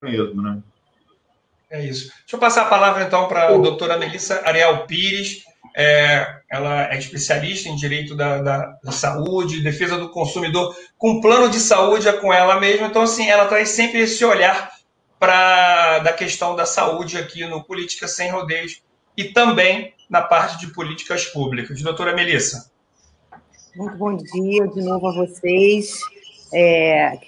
mesmo, né? É isso. Deixa eu passar a palavra, então, para a doutora Melissa Ariel Pires. Ela é especialista em direito da saúde, defesa do consumidor, com plano de saúde é com ela mesma. Então, assim, ela traz sempre esse olhar da questão da saúde aqui no Política Sem Rodeios e também na parte de políticas públicas. Doutora Melissa. Muito bom dia de novo a vocês.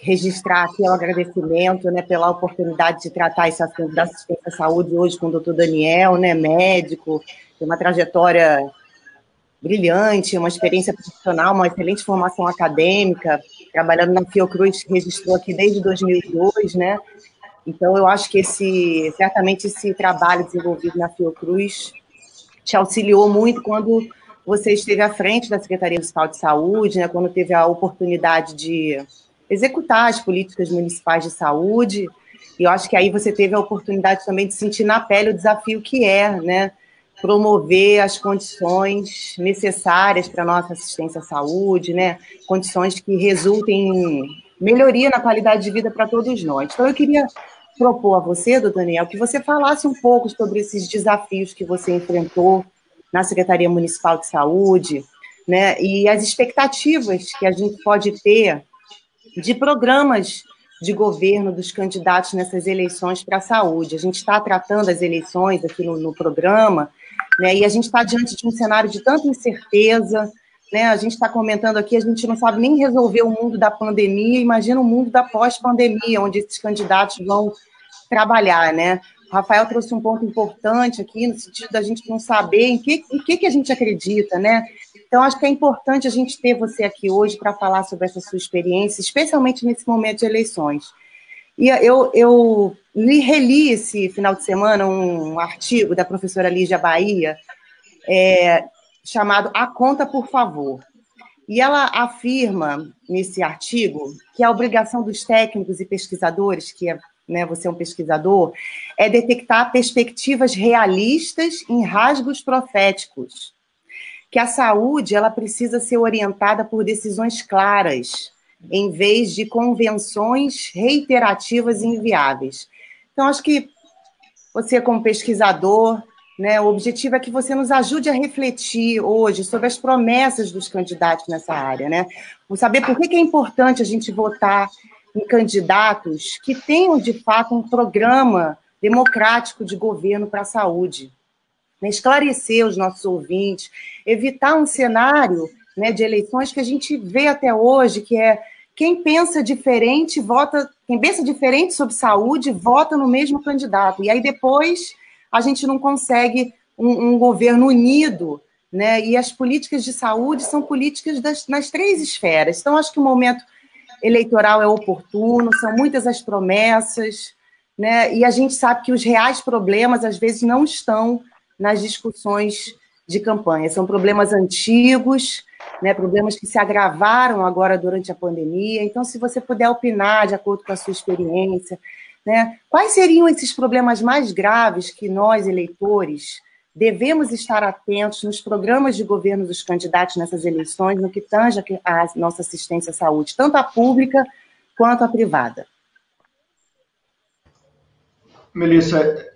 Registrar aqui o agradecimento, né, pela oportunidade de tratar esse assunto da assistência à saúde hoje com o doutor Daniel, né, médico, tem uma trajetória brilhante, uma experiência profissional, uma excelente formação acadêmica, trabalhando na Fiocruz, registrou aqui desde 2002, né? Então, eu acho que certamente esse trabalho desenvolvido na Fiocruz te auxiliou muito quando você esteve à frente da Secretaria Municipal de Saúde, né, quando teve a oportunidade de executar as políticas municipais de saúde, e eu acho que aí você teve a oportunidade também de sentir na pele o desafio que né, promover as condições necessárias para a nossa assistência à saúde, né, condições que resultem em melhoria na qualidade de vida para todos nós. Então, eu queria propor a você, doutor Daniel, que você falasse um pouco sobre esses desafios que você enfrentou na Secretaria Municipal de Saúde, né, e as expectativas que a gente pode ter de programas de governo dos candidatos nessas eleições para a saúde. A gente está tratando as eleições aqui no programa, né, e a gente está diante de um cenário de tanta incerteza, né, a gente está comentando aqui, a gente não sabe nem resolver o mundo da pandemia, imagina o mundo da pós-pandemia, onde esses candidatos vão trabalhar, né? O Rafael trouxe um ponto importante aqui, no sentido da gente não saber em que a gente acredita, né? Então, acho que é importante a gente ter você aqui hoje para falar sobre essa sua experiência, especialmente nesse momento de eleições. E eu reli esse final de semana um artigo da professora Lígia Bahia, chamado A Conta, por Favor. E ela afirma, nesse artigo, que a obrigação dos técnicos e pesquisadores, né, você é um pesquisador, é detectar perspectivas realistas em rasgos proféticos. Que a saúde ela precisa ser orientada por decisões claras, em vez de convenções reiterativas e inviáveis. Então, acho que você, como pesquisador, né, o objetivo é que você nos ajude a refletir hoje sobre as promessas dos candidatos nessa área, né? Saber por que é importante a gente votar em candidatos que tenham, de fato, um programa democrático de governo para a saúde. Esclarecer os nossos ouvintes, evitar um cenário, né, de eleições que a gente vê até hoje, que é quem pensa diferente sobre saúde, vota no mesmo candidato. E aí depois a gente não consegue um governo unido, né? E as políticas de saúde são políticas nas três esferas. Então, acho que o momento eleitoral é oportuno, são muitas as promessas, né? E a gente sabe que os reais problemas, às vezes, não estão nas discussões de campanha. São problemas antigos, né? Problemas que se agravaram agora durante a pandemia. Então, se você puder opinar de acordo com a sua experiência, né? Quais seriam esses problemas mais graves que nós, eleitores, devemos estar atentos nos programas de governo dos candidatos nessas eleições, no que tange a nossa assistência à saúde, tanto a pública quanto a privada? Melissa,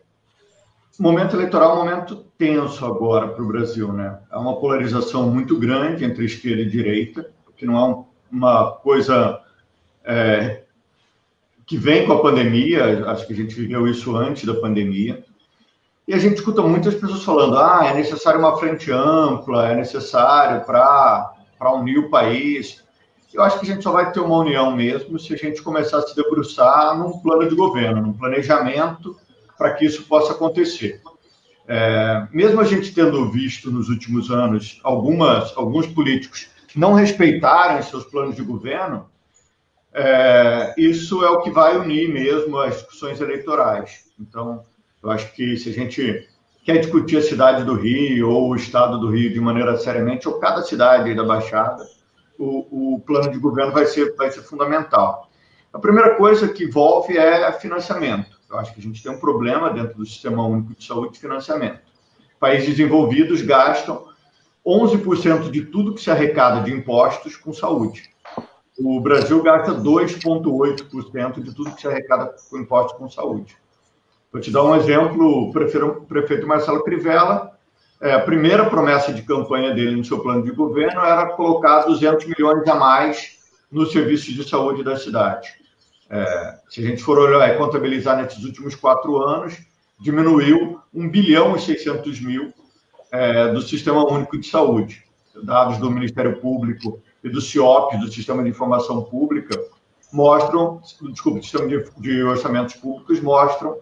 momento eleitoral é um momento tenso agora para o Brasil, né? Há uma polarização muito grande entre esquerda e direita, que não é uma coisa que vem com a pandemia, acho que a gente viveu isso antes da pandemia, e a gente escuta muitas pessoas falando, é necessário uma frente ampla, é necessário para unir o país. Eu acho que a gente só vai ter uma união mesmo se a gente começar a se debruçar num plano de governo, num planejamento para que isso possa acontecer. Mesmo a gente tendo visto nos últimos anos alguns políticos não respeitarem seus planos de governo, isso é o que vai unir mesmo as discussões eleitorais. Então, eu acho que se a gente quer discutir a cidade do Rio ou o estado do Rio de maneira seriamente, ou cada cidade da Baixada, o plano de governo vai ser fundamental. A primeira coisa que envolve é financiamento. Eu acho que a gente tem um problema dentro do Sistema Único de Saúde de financiamento. Países desenvolvidos gastam 11% de tudo que se arrecada de impostos com saúde. o Brasil gasta 2,8% de tudo que se arrecada com impostos com saúde. Vou te dar um exemplo, o prefeito Marcelo Crivella, a primeira promessa de campanha dele no seu plano de governo era colocar 200 milhões a mais nos serviços de saúde da cidade. Se a gente for olhar e contabilizar nesses últimos 4 anos, diminuiu 1 bilhão e 600 mil do Sistema Único de Saúde. Dados do Ministério Público e do CIOP, do Sistema de Informação Pública, mostram, Sistema de Orçamentos Públicos, mostram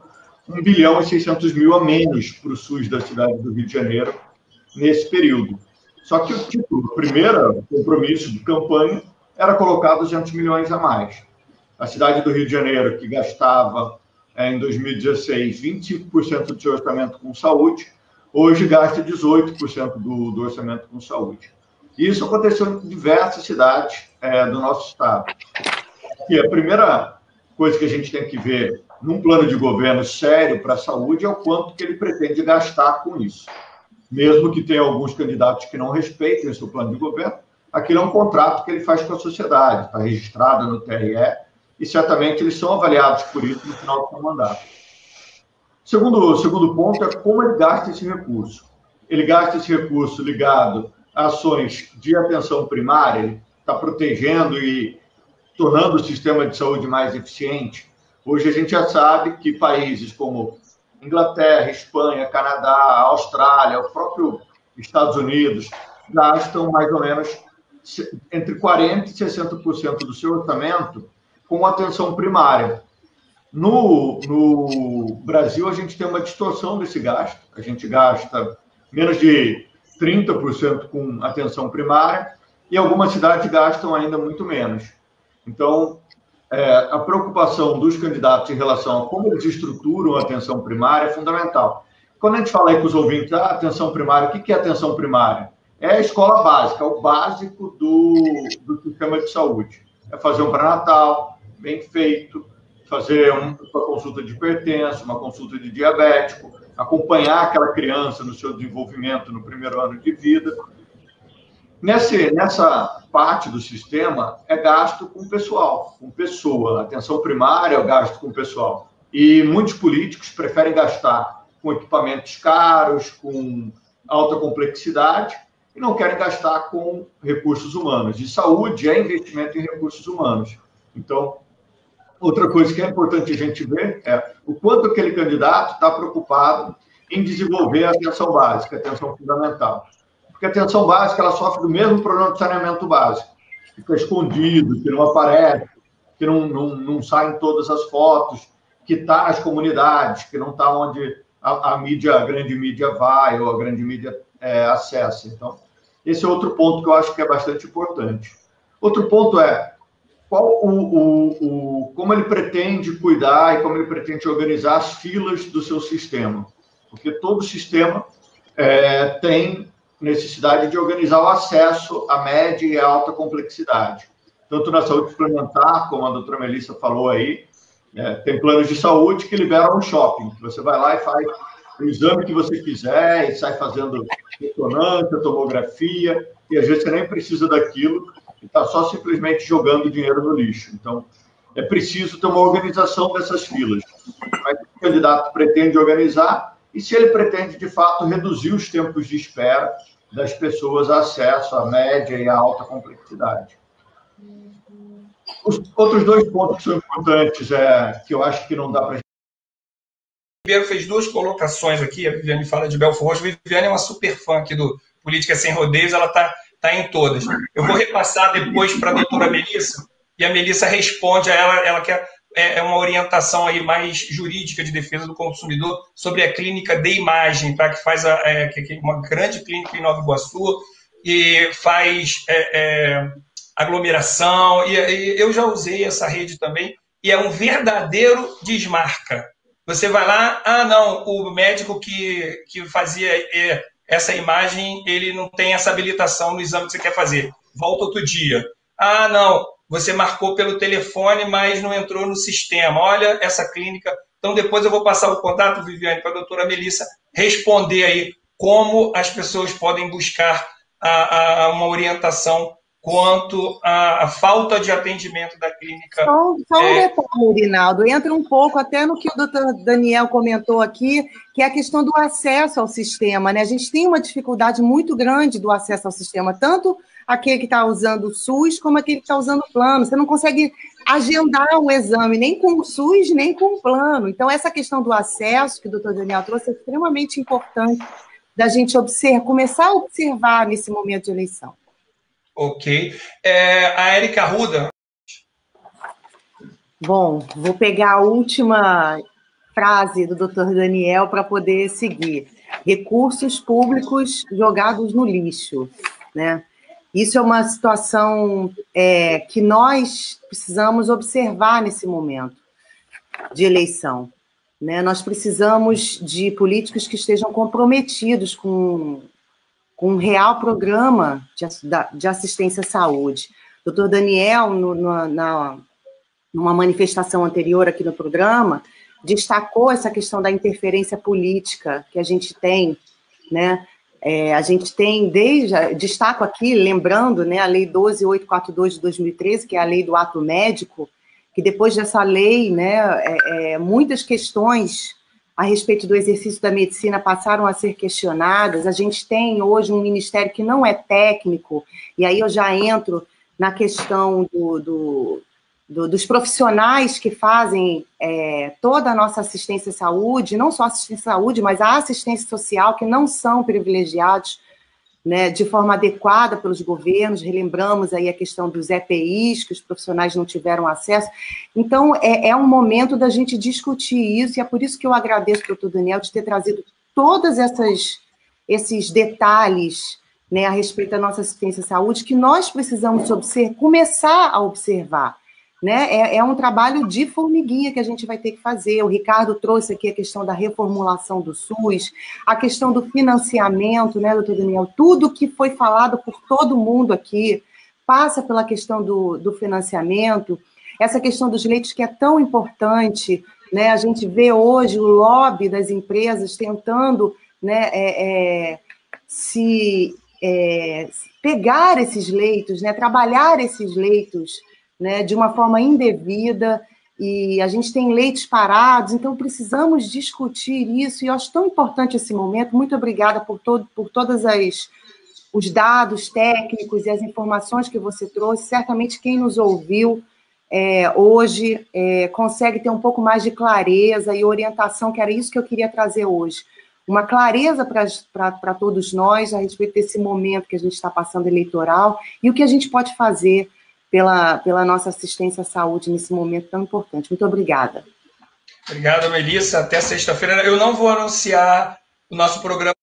1 bilhão e 600 mil a menos para o SUS da cidade do Rio de Janeiro nesse período. Só que o primeiro compromisso de campanha era colocar 200 milhões a mais. A cidade do Rio de Janeiro, que gastava em 2016 25% do seu orçamento com saúde, hoje gasta 18% do orçamento com saúde. E isso aconteceu em diversas cidades do nosso estado. E a primeira coisa que a gente tem que ver num plano de governo sério para a saúde é o quanto que ele pretende gastar com isso. Mesmo que tenha alguns candidatos que não respeitem o seu plano de governo, aquilo é um contrato que ele faz com a sociedade, está registrado no TRE, e certamente eles são avaliados por isso no final do seu mandato. Segundo ponto é como ele gasta esse recurso. Ele gasta esse recurso ligado a ações de atenção primária, ele está protegendo e tornando o sistema de saúde mais eficiente. Hoje a gente já sabe que países como Inglaterra, Espanha, Canadá, Austrália, o próprio Estados Unidos gastam mais ou menos entre 40% e 60% do seu orçamento com atenção primária. No Brasil, a gente tem uma distorção desse gasto. A gente gasta menos de 30% com atenção primária e algumas cidades gastam ainda muito menos. Então, a preocupação dos candidatos em relação a como eles estruturam a atenção primária é fundamental. Quando a gente fala aí com os ouvintes, atenção primária, o que é atenção primária? É a escola básica, é o básico do sistema de saúde. É fazer um pré-natal bem feito, fazer uma consulta de hipertenso, uma consulta de diabético, acompanhar aquela criança no seu desenvolvimento no primeiro ano de vida. Nessa parte do sistema é gasto com pessoal, com pessoa. A atenção primária é o gasto com pessoal. E muitos políticos preferem gastar com equipamentos caros, com alta complexidade, e não querem gastar com recursos humanos. E saúde é investimento em recursos humanos. Então, outra coisa que é importante a gente ver é o quanto aquele candidato está preocupado em desenvolver a atenção básica, a atenção fundamental. Porque a atenção básica ela sofre do mesmo problema de saneamento básico. Fica escondido, que não aparece, que não sai em todas as fotos, que está nas comunidades, que não está onde a grande mídia vai ou a grande mídia acessa. Então, esse é outro ponto que eu acho que é bastante importante. Outro ponto é como ele pretende cuidar e como ele pretende organizar as filas do seu sistema. Porque todo sistema tem necessidade de organizar o acesso à média e à alta complexidade. Tanto na saúde suplementar, como a doutora Melissa falou aí, tem planos de saúde que liberam um shopping. Você vai lá e faz o exame que você quiser e sai fazendo ressonância, tomografia, e às vezes você nem precisa daquilo e está só simplesmente jogando dinheiro no lixo. Então, é preciso ter uma organização dessas filas. Mas o candidato pretende organizar e se ele pretende, de fato, reduzir os tempos de espera das pessoas a acesso à média e à alta complexidade. Os outros dois pontos que são importantes, que eu acho que não dá para... Ribeiro fez 2 colocações aqui, a Viviane fala de Belfort Roxo. A Viviane é uma super fã aqui do Política Sem Rodeios, ela está em todas. Eu vou repassar depois para a doutora Melissa, e a Melissa responde a ela quer uma orientação aí mais jurídica de defesa do consumidor sobre a clínica de imagem, tá? Que faz uma grande clínica em Nova Iguaçu e faz aglomeração, e eu já usei essa rede também, e é um verdadeiro desmarca. Você vai lá, não, o médico que fazia essa imagem, ele não tem essa habilitação no exame que você quer fazer. Volta outro dia. Não, você marcou pelo telefone, mas não entrou no sistema. Olha essa clínica. Então, depois eu vou passar o contato, Viviane, para a doutora Melissa responder aí como as pessoas podem buscar uma orientação quanto à falta de atendimento da clínica. Só um detalhe, Rinaldo, entra um pouco até no que o doutor Daniel comentou aqui, que é a questão do acesso ao sistema, né? A gente tem uma dificuldade muito grande do acesso ao sistema, tanto aquele que está usando o SUS, como aquele que está usando o plano. Você não consegue agendar o exame, nem com o SUS, nem com o plano. Então, essa questão do acesso, que o doutor Daniel trouxe, é extremamente importante da gente começar a observar nesse momento de eleição. Ok. A Érica Arruda. Bom, vou pegar a última frase do doutor Daniel para poder seguir. Recursos públicos jogados no lixo, né? Isso é uma situação que nós precisamos observar nesse momento de eleição, né? Nós precisamos de políticos que estejam comprometidos com um real programa de assistência à saúde. O doutor Daniel, numa manifestação anterior aqui no programa, destacou essa questão da interferência política que a gente tem, né? A gente tem, destaco aqui, lembrando, né, a Lei 12.842 de 2013, que é a lei do ato médico, que depois dessa lei, né, muitas questões a respeito do exercício da medicina passaram a ser questionadas. A gente tem hoje um ministério que não é técnico, e aí eu já entro na questão dos profissionais que fazem toda a nossa assistência à saúde, não só assistência à saúde, mas a assistência social, que não são privilegiados, né, de forma adequada pelos governos. Relembramos aí a questão dos EPIs, que os profissionais não tiveram acesso. Então, é um momento da gente discutir isso, e é por isso que eu agradeço ao doutor Daniel de ter trazido todos esses detalhes, né, a respeito da nossa assistência à saúde, que nós precisamos começar a observar. Né? É um trabalho de formiguinha que a gente vai ter que fazer. O Ricardo trouxe aqui a questão da reformulação do SUS, a questão do financiamento, né, doutor Daniel? Tudo que foi falado por todo mundo aqui passa pela questão do financiamento, essa questão dos leitos que é tão importante, né? A gente vê hoje o lobby das empresas tentando, né, pegar esses leitos, né, trabalhar esses leitos, né, de uma forma indevida, e a gente tem leitos parados, então precisamos discutir isso, e eu acho tão importante esse momento. Muito obrigada por todos os dados técnicos e as informações que você trouxe. Certamente quem nos ouviu hoje consegue ter um pouco mais de clareza e orientação, que era isso que eu queria trazer hoje. Uma clareza para todos nós a respeito desse momento que a gente está passando eleitoral, e o que a gente pode fazer pela nossa assistência à saúde nesse momento tão importante. Muito obrigada. Obrigado, Melissa. Até sexta-feira. Eu não vou anunciar o nosso programa